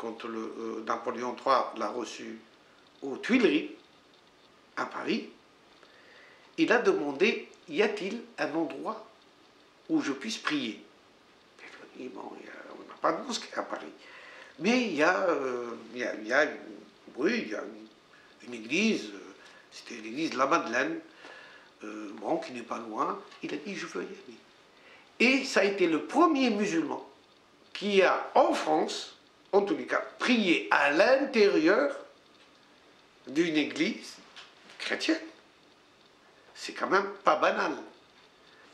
quand Napoléon III l'a reçu aux Tuileries, à Paris, il a demandé, y a-t-il un endroit où je puisse prier? Il a dit, bon, on n'a pas de mosquée à Paris, mais il y a une église, c'était l'église de la Madeleine, bon, qui n'est pas loin. Il a dit, je veux y aller. Et ça a été le premier musulman qui a, en France, en tous les cas, prié à l'intérieur d'une église chrétienne. C'est quand même pas banal.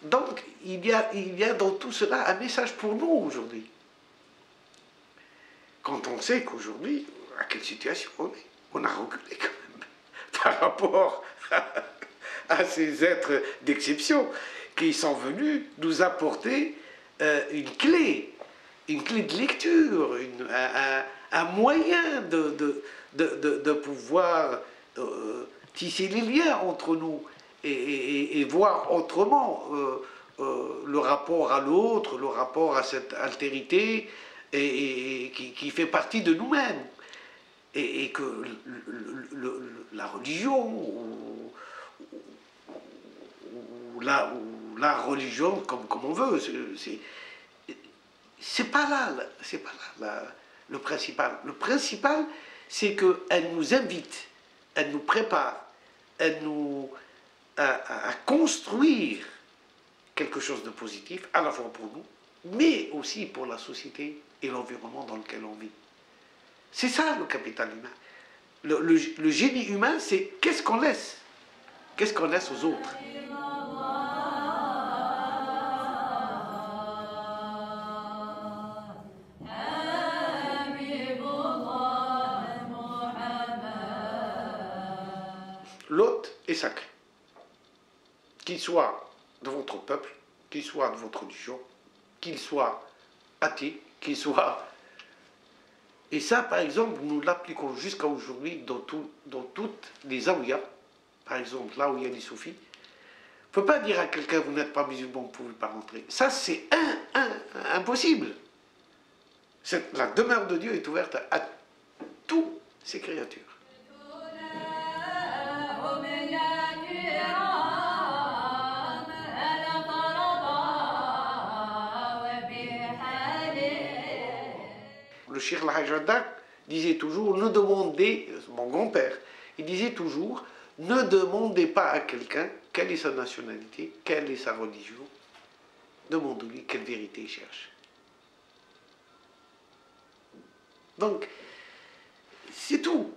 Donc, il y a dans tout cela un message pour nous aujourd'hui. Quand on sait qu'aujourd'hui, à quelle situation on est, on a reculé quand même par rapport à ces êtres d'exception qui sont venus nous apporter une clé de lecture, un moyen de pouvoir tisser les liens entre nous et voir autrement le rapport à l'autre, le rapport à cette altérité qui fait partie de nous-mêmes. Et que la religion ou la religion, comme on veut, c'est pas là le principal. Le principal, c'est qu'elle nous invite, elle nous prépare, elle nous à construire quelque chose de positif, à la fois pour nous, mais aussi pour la société et l'environnement dans lequel on vit. C'est ça le capital humain. Le génie humain, c'est qu'est-ce qu'on laisse? Qu'est-ce qu'on laisse aux autres? L'hôte est sacré. Qu'il soit de votre peuple, qu'il soit de votre religion, qu'il soit athée, qu'il soit... Et ça, par exemple, nous l'appliquons jusqu'à aujourd'hui dans toutes les zaouïas, par exemple, là où il y a des soufis. Il ne faut pas dire à quelqu'un, vous n'êtes pas musulman, vous ne pouvez pas rentrer. Ça, c'est impossible. La demeure de Dieu est ouverte à toutes ses créatures. Le Cheikh El Hadj Addak disait toujours, ne demandez, mon grand-père, il disait toujours, ne demandez pas à quelqu'un quelle est sa nationalité, quelle est sa religion, demandez-lui quelle vérité il cherche. Donc, c'est tout.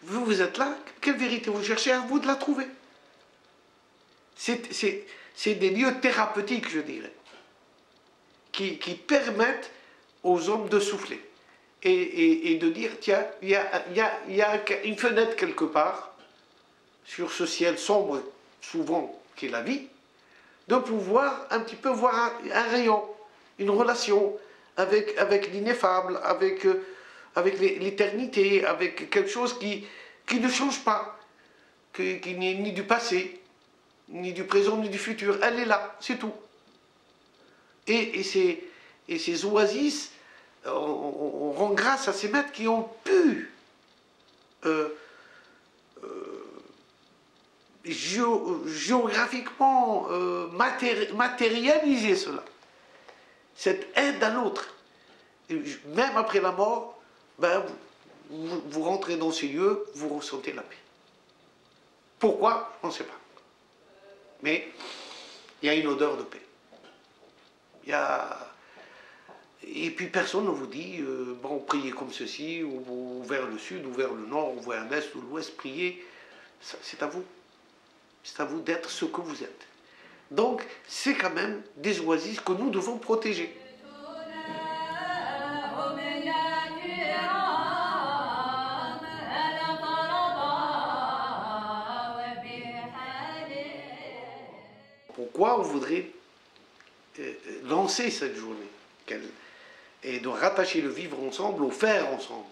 Vous êtes là, quelle vérité vous cherchez, à vous de la trouver. C'est des lieux thérapeutiques, je dirais, qui permettent aux hommes de souffler. Et de dire, tiens, il y a une fenêtre quelque part, sur ce ciel sombre, souvent, qui est la vie, de pouvoir un petit peu voir un rayon, une relation avec l'ineffable, avec l'éternité, avec quelque chose qui ne change pas, qui n'est ni du passé, ni du présent, ni du futur. Elle est là, c'est tout. Et ces oasis, on rend grâce à ces maîtres qui ont pu géographiquement matérialiser cela. Cette aide à l'autre. Même après la mort, ben, vous rentrez dans ces lieux, vous ressentez la paix. Pourquoi? On ne sait pas. Mais il y a une odeur de paix. Et puis personne ne vous dit, bon, priez comme ceci, ou vers le sud, ou vers le nord, ou vers l'est, ou l'ouest, priez. C'est à vous. C'est à vous d'être ce que vous êtes. Donc, c'est quand même des oasis que nous devons protéger. Pourquoi on voudrait lancer cette journée et de rattacher le vivre ensemble au faire ensemble?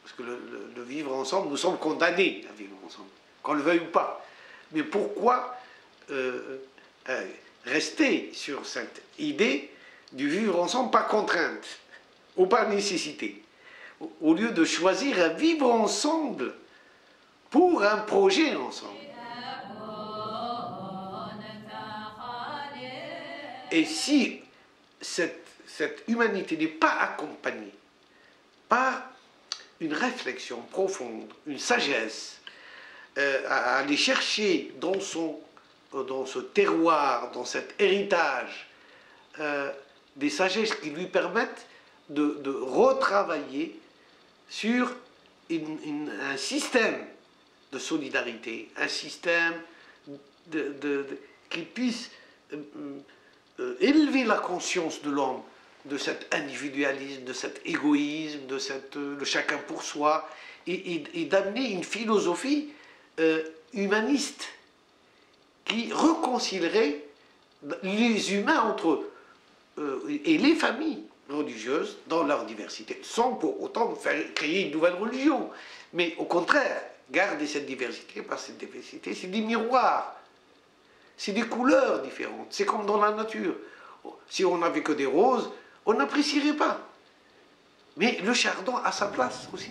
Parce que le vivre ensemble, nous sommes condamnés à vivre ensemble, qu'on le veuille ou pas. Mais pourquoi rester sur cette idée du vivre ensemble par contrainte ou par nécessité? au lieu de choisir à vivre ensemble pour un projet ensemble. Et si cette humanité n'est pas accompagnée par une réflexion profonde, une sagesse, à aller chercher dans ce terroir, dans cet héritage, des sagesses qui lui permettent de retravailler sur un système de solidarité, un système qui puisse élever la conscience de l'homme de cet individualisme, de cet égoïsme, de chacun pour soi, et d'amener une philosophie humaniste qui réconcilierait les humains entre eux et les familles religieuses dans leur diversité, sans pour autant créer une nouvelle religion, mais au contraire, garder cette diversité, parce que cette diversité, c'est des miroirs, c'est des couleurs différentes, c'est comme dans la nature. Si on n'avait que des roses, on n'apprécierait pas. Mais le chardon a sa place aussi.